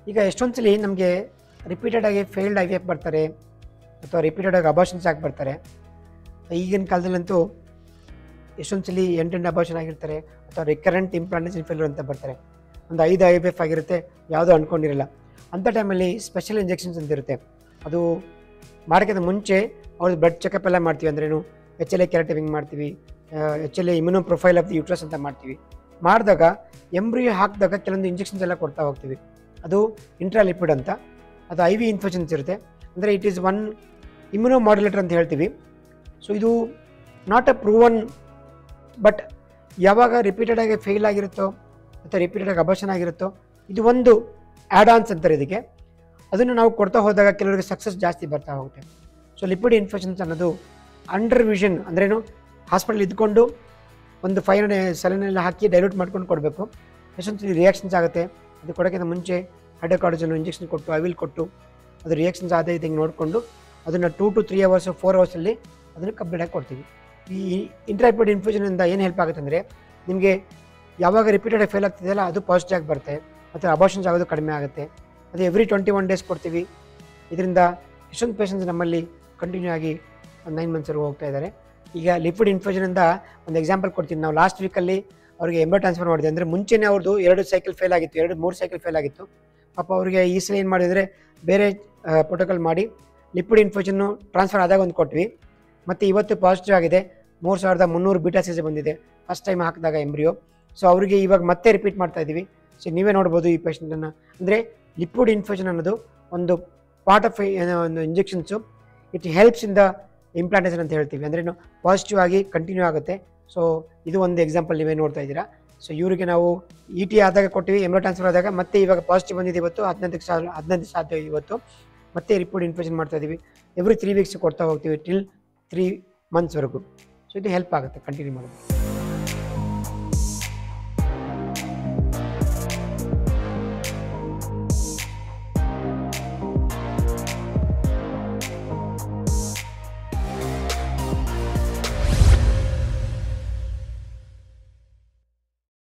ಈಗ ಎಷ್ಟೊಂದು ಸಲ ನಮಗೆ ರಿಪೀಟೆಡಾಗಿ ಫೇಲ್ಡ್ ಐ ವಿ ಎಫ್ ಬರ್ತಾರೆ ಅಥವಾ ರಿಪೀಟೆಡಾಗಿ ಅಬಾರ್ಷನ್ಸ್ ಆಗಿ ಬರ್ತಾರೆ. ಈಗಿನ ಕಾಲದಲ್ಲಂತೂ ಎಷ್ಟೊಂದು ಸಲ ಎಂಟೆಂಟ್ ಅಬಾರ್ಷನ್ ಆಗಿರ್ತಾರೆ ಅಥವಾ ರಿಕರೆಂಟ್ ಇಂಪ್ಲಾಂಟೇಷನ್ ಫೇಲ್ಯೂರ್ ಅಂತ ಬರ್ತಾರೆ. ಒಂದು 5 ಐ ವಿ ಎಫ್ ಆಗಿರುತ್ತೆ, ಯಾವುದೂ ಅಂದ್ಕೊಂಡಿರಲ್ಲ. ಅಂಥ ಟೈಮಲ್ಲಿ ಸ್ಪೆಷಲ್ ಇಂಜೆಕ್ಷನ್ಸ್ ಅಂತ ಇರುತ್ತೆ. ಅದು ಮಾಡೋಕ್ಕಿಂತ ಮುಂಚೆ ಅವ್ರದ್ದು ಬ್ಲಡ್ ಚೆಕಪ್ ಎಲ್ಲ ಮಾಡ್ತೀವಿ. ಅಂದ್ರೇನು HLA ಕ್ಯಾರಟಿವಿಂಗ್ ಮಾಡ್ತೀವಿ, HLA immuno profile of the uterus ಅಂತ ಮಾಡ್ತೀವಿ. ಮಾಡಿದಾಗ ಎಂಬ್ರಿಯೋ ಹಾಕಿದಾಗ ಕೆಲವೊಂದು ಇಂಜೆಕ್ಷನ್ಸ್ ಎಲ್ಲ ಕೊಡ್ತಾ ಹೋಗ್ತೀವಿ. ಅದು ಇಂಟ್ರಾಲಿಪಿಡ್ ಅಂತ, ಅದು IV ಇನ್ಫೆಕ್ಷನ್ಸ್ ಇರುತ್ತೆ. ಅಂದರೆ it is one immuno modulator ಅಂತ ಹೇಳ್ತೀವಿ. ಸೊ ಇದು ನಾಟ್ ಅ ಪ್ರೂವನ್, ಬಟ್ ಯಾವಾಗ ರಿಪೀಟೆಡಾಗಿ ಫೇಲ್ ಆಗಿರುತ್ತೋ ಅಥವಾ ರಿಪೀಟೆಡಾಗಿ ಅಬಾರ್ಷನ್ ಆಗಿರುತ್ತೋ ಇದು ಒಂದು ಆ್ಯಡ್ ಆನ್ಸ್ ಅಂತಾರೆ ಇದಕ್ಕೆ. ಅದನ್ನು ನಾವು ಕೊಡ್ತಾ ಹೋದಾಗ ಕೆಲವರಿಗೆ ಸಕ್ಸಸ್ ಜಾಸ್ತಿ ಬರ್ತಾ ಹೋಗುತ್ತೆ. ಸೊ ಲಿಪಿಡ್ ಇನ್ಫೆಕ್ಷನ್ಸ್ ಅನ್ನೋದು ಅಂಡರ್ ವಿಷನ್, ಅಂದ್ರೇನು ಹಾಸ್ಪಿಟಲ್ ಇದ್ಕೊಂಡು ಒಂದು 500 ಸಲನೆಲ್ಲ ಹಾಕಿ ಡೈಲ್ಯೂಟ್ ಮಾಡ್ಕೊಂಡು ಕೊಡಬೇಕು. ಎಷ್ಟೊಂದು ರಿಯಾಕ್ಷನ್ಸ್ ಆಗುತ್ತೆ. ಅದು ಕೊಡೋಕ್ಕಿಂತ ಮುಂಚೆ ಹೈಡ್ರೋಕಾರ್ಟಿಸನ್ ಇಂಜೆಕ್ಷನ್ ಕೊಟ್ಟು ಐವಿಲ್ ಕೊಟ್ಟು ಅದು ರಿಯಾಕ್ಷನ್ಸ್ ಆದ ಇದಂಗೆ ನೋಡಿಕೊಂಡು ಅದನ್ನು 2 to 3 hours 4 hours ಅದನ್ನು ಕಂಪ್ಲೀಟಾಗಿ ಕೊಡ್ತೀವಿ. ಈ ಇಂಟ್ರಾಲಿಪಿಡ್ ಇನ್ಫ್ಯೂಷನಿಂದ ಏನು ಹೆಲ್ಪ್ ಆಗುತ್ತೆ ಅಂದರೆ ನಿಮಗೆ ಯಾವಾಗ ರಿಪೀಟೆಡಾಗಿ ಫೇಲ್ ಆಗ್ತಿದೆಯಲ್ಲ ಅದು ಪಾಸಿಟಿವ್ ಆಗಿ ಬರುತ್ತೆ ಮತ್ತು ಅಬಾರ್ಷನ್ಸ್ ಆಗೋದು ಕಡಿಮೆ ಆಗುತ್ತೆ. ಅದು ಎವ್ರಿ 21 days ಕೊಡ್ತೀವಿ. ಇದರಿಂದ ಎಷ್ಟೊಂದು ಪೇಷಂಟ್ಸ್ ನಮ್ಮಲ್ಲಿ ಕಂಟಿನ್ಯೂ ಆಗಿ 9 months ಹೋಗ್ತಾ ಇದ್ದಾರೆ. ಈಗ ಲಿಪಿಡ್ ಇನ್ಫ್ಯೂಷನಿಂದ ಒಂದು ಎಕ್ಸಾಂಪಲ್ ಕೊಡ್ತೀನಿ. ನಾವು ಲಾಸ್ಟ್ ವೀಕಲ್ಲಿ ಅವ್ರಿಗೆ ಎಂಬ್ರಿಯೋ ಟ್ರಾನ್ಸ್ಫರ್ ಮಾಡಿದೆ. ಅಂದರೆ ಮುಂಚೆನೇ ಅವ್ರದ್ದು 2 cycle ಫೇಲ್ ಆಗಿತ್ತು, 2-3 cycle ಫೇಲ್ ಆಗಿತ್ತು. ಪಾಪ ಅವರಿಗೆ ಈ ಸಲ ಏನು ಮಾಡಿದರೆ ಬೇರೆ ಪ್ರೋಟೋಕಾಲ್ ಮಾಡಿ ಲಿಪಿಡ್ ಇನ್ಫ್ಯೂಷನ್ನು ಟ್ರಾನ್ಸ್ಫರ್ ಆದಾಗ ಒಂದು ಕೊಟ್ವಿ. ಮತ್ತು ಇವತ್ತು ಪಾಸಿಟಿವ್ ಆಗಿದೆ. 3300 ಬೀಟಾ ಸೈಜ್ ಬಂದಿದೆ ಫಸ್ಟ್ ಟೈಮ್ ಹಾಕಿದಾಗ ಎಂಬ್ರಿಯೋ. ಸೊ ಅವರಿಗೆ ಇವಾಗ ಮತ್ತೆ ರಿಪೀಟ್ ಮಾಡ್ತಾ ಇದ್ದೀವಿ. ಸೊ ನೀವೇ ನೋಡ್ಬೋದು ಈ ಪೇಷಂಟನ್ನು. ಅಂದರೆ ಲಿಪಿಡ್ ಇನ್ಫ್ಯೂಷನ್ ಅನ್ನೋದು ಒಂದು ಪಾರ್ಟ್ ಆಫ್ ಒಂದು injections. It helps in the implantation ಅಂತ ಹೇಳ್ತೀವಿ. ಅಂದರೆ ಪಾಸಿಟಿವ್ ಆಗಿ ಕಂಟಿನ್ಯೂ ಆಗುತ್ತೆ. ಸೊ ಇದು ಒಂದು ಎಕ್ಸಾಂಪಲ್ ನೀವೇ ನೋಡ್ತಾ ಇದ್ದೀರಾ. ಸೊ ಇವರಿಗೆ ನಾವು ET ಆದಾಗ ಕೊಟ್ಟಿವಿ, ಎಂಬ್ರಿಯೋ ಟ್ರಾನ್ಸ್ಫರ್ ಆದಾಗ ಮತ್ತೆ ಇವಾಗ ಪಾಸಿಟಿವ್ ಬಂದಿದೆ. ಇವತ್ತು 15 ದಿವಸ ಆದ ಇವತ್ತು ಮತ್ತೆ ಲಿಪಿಡ್ ಇನ್ಫ್ಯೂಷನ್ ಮಾಡ್ತಾ ಇದ್ದೀವಿ. ಎವ್ರಿ 3 weeks ಕೊಡ್ತಾ ಹೋಗ್ತೀವಿ ಟಿಲ್ 3 months. ಸೊ ಇದು ಹೆಲ್ಪ್ ಆಗುತ್ತೆ ಕಂಟಿನ್ಯೂ ಮಾಡೋದು.